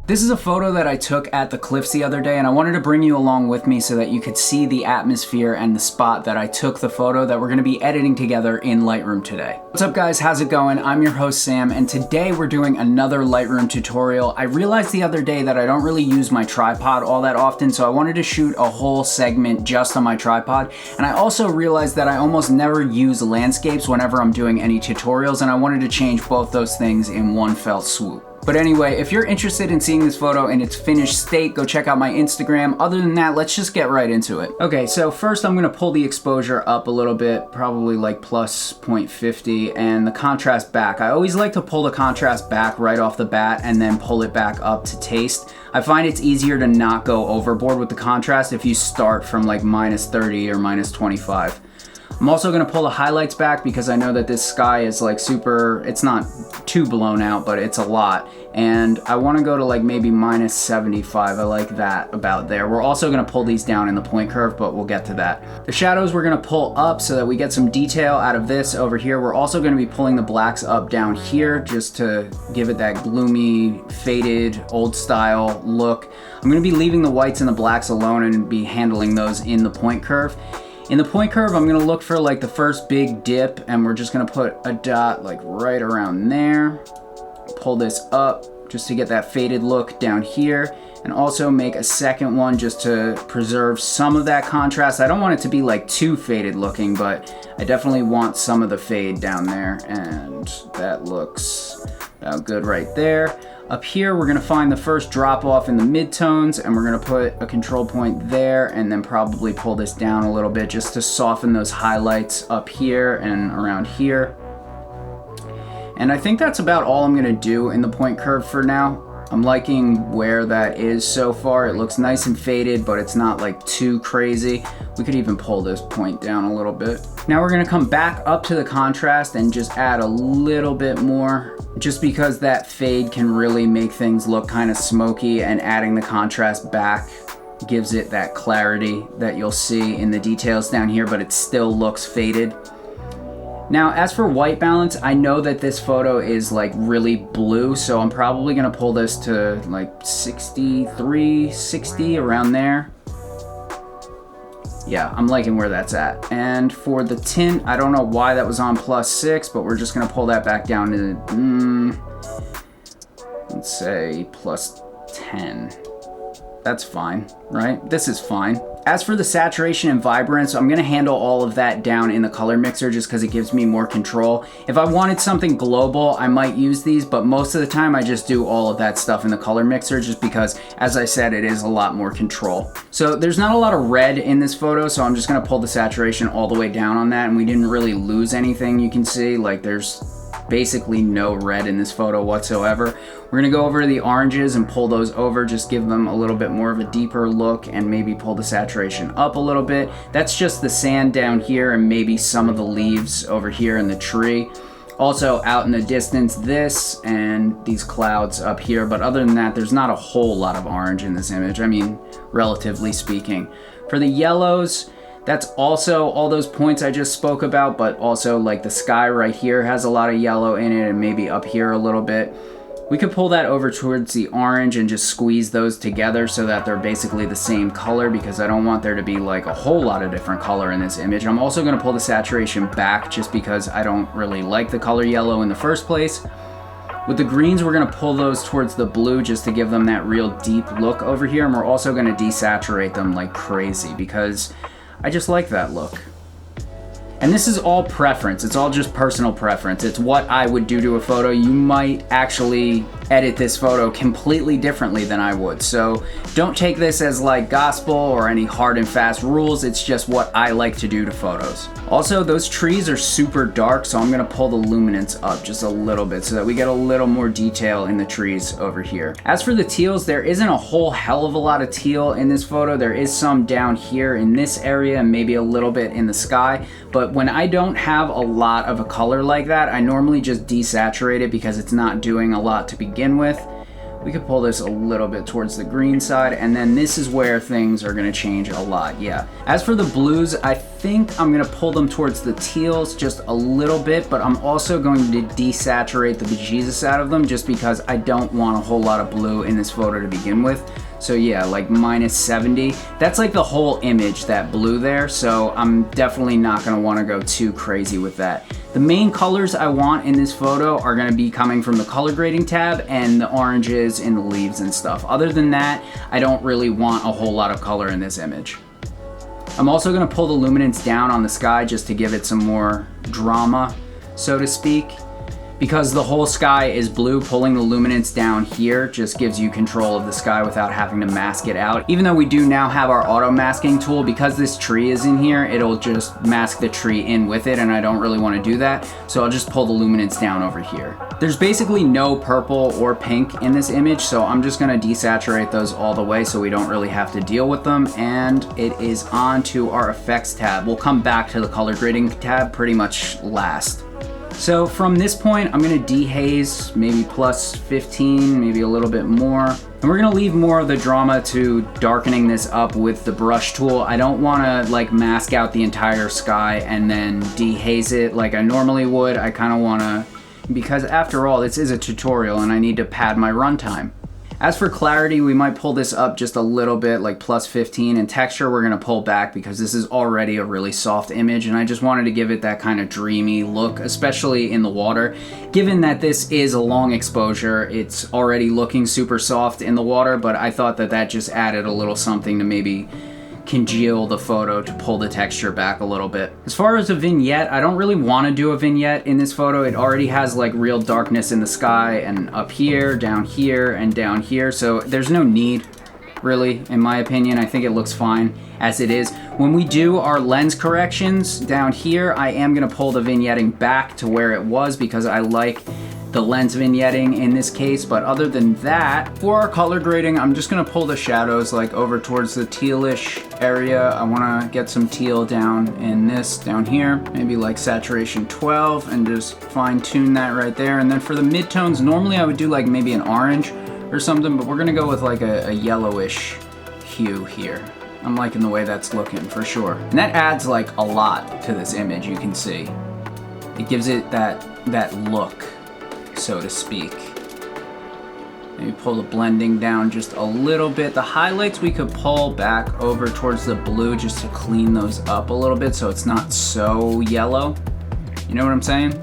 This is a photo that I took at the cliffs the other day, and I wanted to bring you along with me so that you could see the atmosphere and the spot that I took the photo that we're gonna be editing together in Lightroom today. What's up guys, how's it going? I'm your host Sam, and today we're doing another Lightroom tutorial. I realized the other day that I don't really use my tripod all that often, so I wanted to shoot a whole segment just on my tripod. And I also realized that I almost never use landscapes whenever I'm doing any tutorials, and I wanted to change both those things in one fell swoop. But anyway, if you're interested in seeing this photo in its finished state, go check out my Instagram. Other than that, let's just get right into it. Okay, so first I'm gonna pull the exposure up a little bit, probably like plus 0.50, and the contrast back. I always like to pull the contrast back right off the bat and then pull it back up to taste. I find it's easier to not go overboard with the contrast if you start from like minus 30 or minus 25. I'm also gonna pull the highlights back because I know that this sky is like super, it's not too blown out, but it's a lot. And I wanna go to like maybe minus 75, I like that about there. We're also gonna pull these down in the point curve, but we'll get to that. The shadows we're gonna pull up so that we get some detail out of this over here. We're also gonna be pulling the blacks up down here just to give it that gloomy, faded, old style look. I'm gonna be leaving the whites and the blacks alone and be handling those in the point curve. In the point curve, I'm gonna look for like the first big dip, and we're just gonna put a dot like right around there. Pull this up just to get that faded look down here, and also make a second one just to preserve some of that contrast. I don't want it to be like too faded looking, but I definitely want some of the fade down there, and that looks about good right there. Up here, we're gonna find the first drop off in the midtones, and we're gonna put a control point there, and then probably pull this down a little bit just to soften those highlights up here and around here. And I think that's about all I'm gonna do in the point curve for now. I'm liking where that is so far. It looks nice and faded, but it's not like too crazy. We could even pull this point down a little bit. Now we're gonna come back up to the contrast and just add a little bit more, just because that fade can really make things look kind of smoky, and adding the contrast back gives it that clarity that you'll see in the details down here, but it still looks faded. Now, as for white balance, I know that this photo is like really blue, so I'm probably gonna pull this to like 63, 60, around there. Yeah, I'm liking where that's at. And for the tint, I don't know why that was on +6, but we're just gonna pull that back down to, let's say +10. That's fine, right? This is fine. As for the saturation and vibrance, I'm gonna handle all of that down in the color mixer just because it gives me more control. If I wanted something global, I might use these, but most of the time I just do all of that stuff in the color mixer just because, as I said, it is a lot more control. So there's not a lot of red in this photo, so I'm just gonna pull the saturation all the way down on that, and we didn't really lose anything. You can see like there's basically no red in this photo whatsoever. We're gonna go over the oranges and pull those over, just give them a little bit more of a deeper look, and maybe pull the saturation up a little bit. That's just the sand down here and maybe some of the leaves over here in the tree. Also out in the distance, this and these clouds up here, but other than that, there's not a whole lot of orange in this image. I mean, relatively speaking. For the yellows, that's also all those points I just spoke about, but also like the sky right here has a lot of yellow in it, and maybe up here a little bit. We could pull that over towards the orange and just squeeze those together so that they're basically the same color, because I don't want there to be like a whole lot of different color in this image. I'm also gonna pull the saturation back just because I don't really like the color yellow in the first place. With the greens, we're gonna pull those towards the blue just to give them that real deep look over here, and we're also gonna desaturate them like crazy because I just like that look. And this is all preference. It's all just personal preference. It's what I would do to a photo. You might actually edit this photo completely differently than I would. So don't take this as like gospel or any hard and fast rules. It's just what I like to do to photos. Also, those trees are super dark, so I'm gonna pull the luminance up just a little bit so that we get a little more detail in the trees over here. As for the teals, there isn't a whole hell of a lot of teal in this photo. There is some down here in this area and maybe a little bit in the sky, but when I don't have a lot of a color like that, I normally just desaturate it because it's not doing a lot to begin with. We could pull this a little bit towards the green side, and then this is where things are gonna change a lot, yeah. As for the blues, I think I'm gonna pull them towards the teals just a little bit, but I'm also going to desaturate the bejesus out of them just because I don't want a whole lot of blue in this photo to begin with. So yeah, like -70. That's like the whole image, that blue there, so I'm definitely not gonna wanna go too crazy with that. The main colors I want in this photo are gonna be coming from the color grading tab and the oranges in the leaves and stuff. Other than that, I don't really want a whole lot of color in this image. I'm also gonna pull the luminance down on the sky just to give it some more drama, so to speak. Because the whole sky is blue, pulling the luminance down here just gives you control of the sky without having to mask it out. Even though we do now have our auto masking tool, because this tree is in here, it'll just mask the tree in with it, and I don't really want to do that, so I'll just pull the luminance down over here. There's basically no purple or pink in this image, so I'm just gonna desaturate those all the way so we don't really have to deal with them, and it is on to our effects tab. We'll come back to the color grading tab pretty much last. So from this point, I'm gonna dehaze, maybe +15, maybe a little bit more. And we're gonna leave more of the drama to darkening this up with the brush tool. I don't wanna like mask out the entire sky and then dehaze it like I normally would. I kinda wanna, because after all, this is a tutorial and I need to pad my runtime. As for clarity, we might pull this up just a little bit, like +15, and texture we're gonna pull back because this is already a really soft image, and I just wanted to give it that kind of dreamy look, especially in the water. Given that this is a long exposure, it's already looking super soft in the water, but I thought that that just added a little something to maybe congeal the photo to pull the texture back a little bit. As far as a vignette, I don't really want to do a vignette in this photo. It already has like real darkness in the sky and up here, down here, and down here, so there's no need, really, in my opinion. I think it looks fine as it is. When we do our lens corrections down here, I am gonna pull the vignetting back to where it was because I like the lens vignetting in this case, but other than that, for our color grading, I'm just gonna pull the shadows like over towards the tealish area. I wanna get some teal down in this, down here, maybe like saturation 12, and just fine tune that right there. And then for the midtones, normally I would do like maybe an orange or something, but we're gonna go with like a yellowish hue here. I'm liking the way that's looking for sure. And that adds like a lot to this image, you can see. It gives it that look, so to speak. Maybe pull the blending down just a little bit. The highlights we could pull back over towards the blue just to clean those up a little bit so it's not so yellow. You know what I'm saying?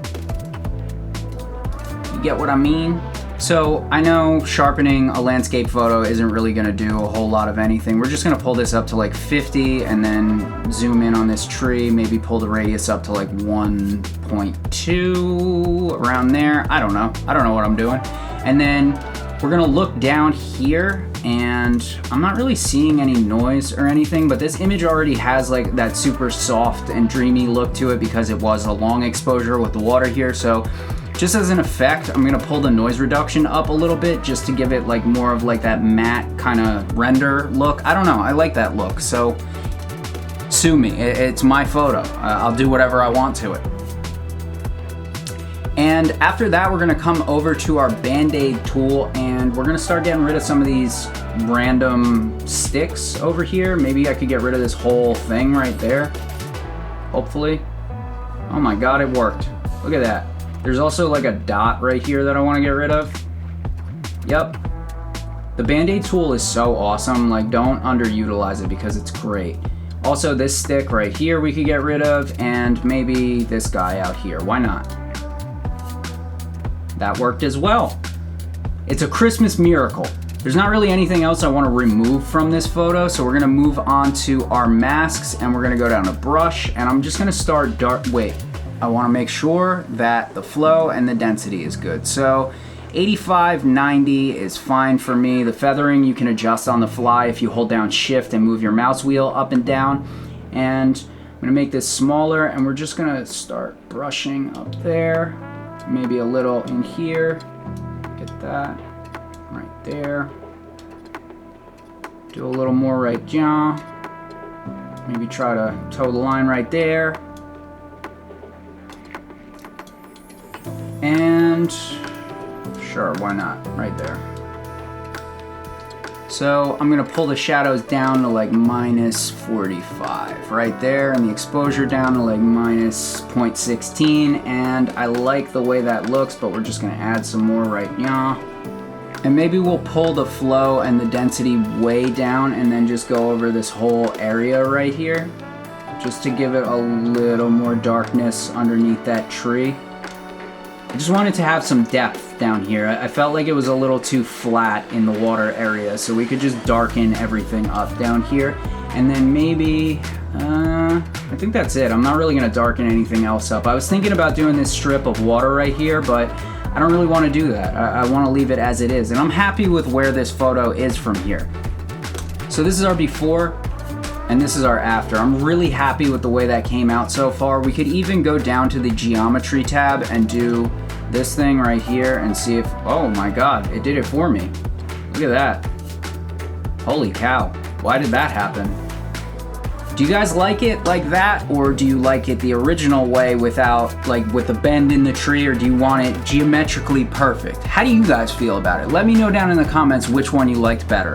You get what I mean? So I know sharpening a landscape photo isn't really gonna do a whole lot of anything. We're just gonna pull this up to like 50 and then zoom in on this tree, maybe pull the radius up to like 1.2, around there. I don't know what I'm doing. And then we're gonna look down here, and I'm not really seeing any noise or anything, but this image already has like that super soft and dreamy look to it because it was a long exposure with the water here. So just as an effect, I'm gonna pull the noise reduction up a little bit just to give it like more of like that matte kind of render look. I don't know, I like that look, so sue me, it's my photo. I'll do whatever I want to it. And after that, we're gonna come over to our Band-Aid tool and we're gonna start getting rid of some of these random sticks over here. Maybe I could get rid of this whole thing right there, hopefully. Oh my God, it worked. Look at that. There's also like a dot right here that I wanna get rid of. Yep. The Band-Aid tool is so awesome, like don't underutilize it because it's great. Also this stick right here we could get rid of, and maybe this guy out here, why not? That worked as well. It's a Christmas miracle. There's not really anything else I wanna remove from this photo, so we're gonna move on to our masks and we're gonna go down to brush, and I'm just gonna start I wanna make sure that the flow and the density is good. So 85, 90 is fine for me. The feathering you can adjust on the fly if you hold down Shift and move your mouse wheel up and down. And I'm gonna make this smaller, and we're just gonna start brushing up there. Maybe a little in here. Get that right there. Do a little more right jaw. Maybe try to toe the line right there. And sure, why not? Right there. So I'm gonna pull the shadows down to like minus 45 right there, and the exposure down to like minus 0.16, and I like the way that looks, but we're just gonna add some more right now. And maybe we'll pull the flow and the density way down and then just go over this whole area right here, just to give it a little more darkness underneath that tree. I just wanted to have some depth down here. I felt like it was a little too flat in the water area, so we could just darken everything up down here. And then maybe, I think that's it. I'm not really gonna darken anything else up. I was thinking about doing this strip of water right here, but I don't really wanna do that. I wanna leave it as it is. And I'm happy with where this photo is from here. So this is our before, and this is our after. I'm really happy with the way that came out so far. We could even go down to the geometry tab and do this thing right here and see if, oh my God, it did it for me. Look at that. Holy cow, why did that happen? Do you guys like it like that, or do you like it the original way without, like with the bend in the tree, or do you want it geometrically perfect? How do you guys feel about it? Let me know down in the comments which one you liked better.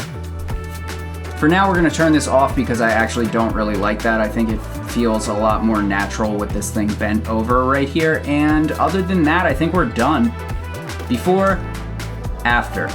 For now, we're gonna turn this off because I actually don't really like that. I think it feels a lot more natural with this thing bent over right here. And other than that, I think we're done. Before, after.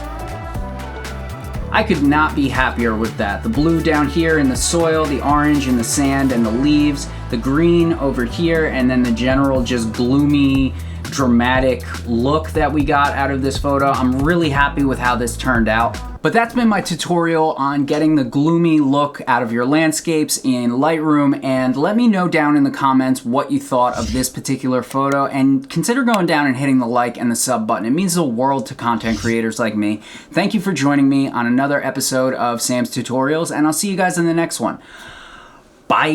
I could not be happier with that. The blue down here in the soil, the orange in the sand and the leaves, the green over here, and then the general just gloomy, dramatic look that we got out of this photo. I'm really happy with how this turned out. But that's been my tutorial on getting the gloomy look out of your landscapes in Lightroom, and let me know down in the comments what you thought of this particular photo, and consider going down and hitting the like and the sub button. It means the world to content creators like me. Thank you for joining me on another episode of Sam's Tutorials, and I'll see you guys in the next one. Bye!